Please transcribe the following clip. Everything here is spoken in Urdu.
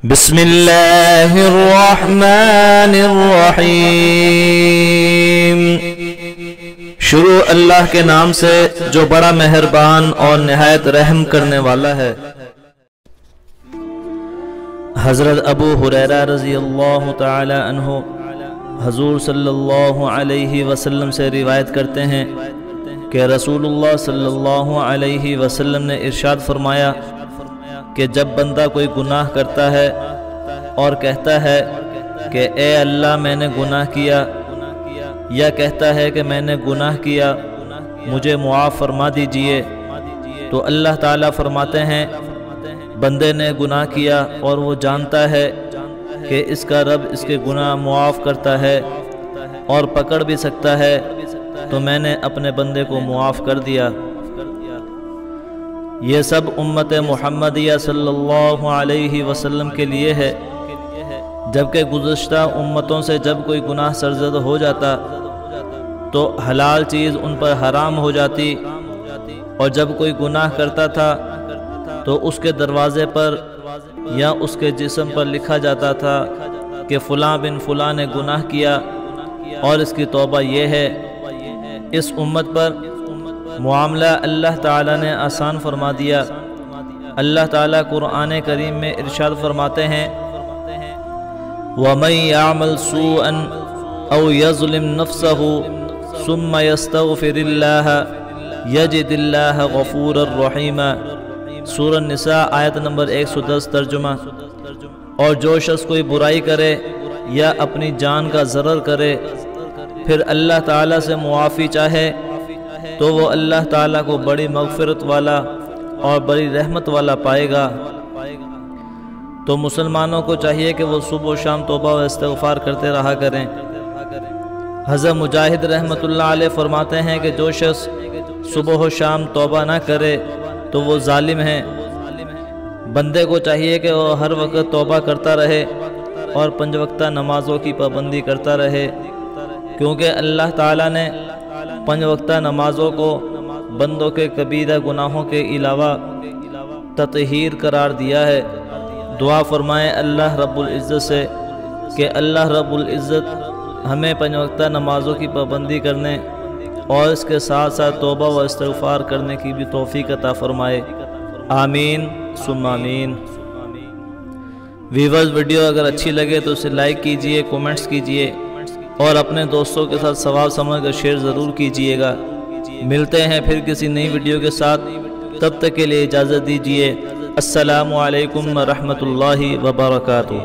بسم اللہ الرحمن الرحیم۔ شروع اللہ کے نام سے جو بڑا مہربان اور نہایت رحم کرنے والا ہے۔ حضرت ابو ہریرہ رضی اللہ تعالی عنہ حضور صلی اللہ علیہ وسلم سے روایت کرتے ہیں کہ رسول اللہ صلی اللہ علیہ وسلم نے ارشاد فرمایا کہ جب بندہ کوئی گناہ کرتا ہے اور کہتا ہے کہ اے اللہ میں نے گناہ کیا، یا کہتا ہے کہ میں نے گناہ کیا مجھے معاف فرما دیجئے، تو اللہ تعالیٰ فرماتے ہیں بندے نے گناہ کیا اور وہ جانتا ہے کہ اس کا رب اس کے گناہ معاف کرتا ہے اور پکڑ بھی سکتا ہے، تو میں نے اپنے بندے کو معاف کر دیا۔ یہ سب امت محمدیہ صلی اللہ علیہ وسلم کے لیے ہے، جبکہ گزشتہ امتوں سے جب کوئی گناہ سرزد ہو جاتا تو حلال چیز ان پر حرام ہو جاتی، اور جب کوئی گناہ کرتا تھا تو اس کے دروازے پر یا اس کے جسم پر لکھا جاتا تھا کہ فلاں بن فلاں نے گناہ کیا اور اس کی توبہ یہ ہے۔ اس امت پر معاملہ اللہ تعالیٰ نے آسان فرما دیا۔ اللہ تعالیٰ قرآن کریم میں ارشاد فرماتے ہیں وَمَن يَعْمَلْ سُوءًا أَوْ يَظْلِمْ نَفْسَهُ ثُمَّ يَسْتَغْفِرِ اللَّهَ يَجِدِ اللَّهَ غَفُورًا رَحِيمًا۔ سورہ النساء آیت نمبر 110 ترجمہ۔ اور جو شخص کوئی برائی کرے یا اپنی جان کا ضرر کرے پھر اللہ تعالیٰ سے معافی چاہے تو وہ اللہ تعالیٰ کو بڑی مغفرت والا اور بڑی رحمت والا پائے گا۔ تو مسلمانوں کو چاہیے کہ وہ صبح و شام توبہ و استغفار کرتے رہا کریں۔ حضرت مجاہد رحمۃ اللہ علیہ فرماتے ہیں کہ جو شخص صبح و شام توبہ نہ کرے تو وہ ظالم ہیں۔ بندے کو چاہیے کہ وہ ہر وقت توبہ کرتا رہے اور 5 وقتہ نمازوں کی پابندی کرتا رہے، کیونکہ اللہ تعالیٰ نے 5 وقتہ نمازوں کو بندوں کے کبیرہ گناہوں کے علاوہ تطہیر قرار دیا ہے۔ دعا فرمائیں اللہ رب العزت سے کہ اللہ رب العزت ہمیں 5 وقتہ نمازوں کی پابندی کرنے اور اس کے ساتھ ساتھ توبہ و استغفار کرنے کی بھی توفیق عطا فرمائے، آمین ثم آمین۔ ویورز، ویڈیو اگر اچھی لگے تو اسے لائک کیجئے، کومنٹس کیجئے اور اپنے دوستوں کے ساتھ ثواب سمجھ کر شیئر ضرور کیجئے گا۔ ملتے ہیں پھر کسی نئی ویڈیو کے ساتھ، تب تک کے لیے اجازت دیجئے۔ السلام علیکم ورحمۃ اللہ وبرکاتہ۔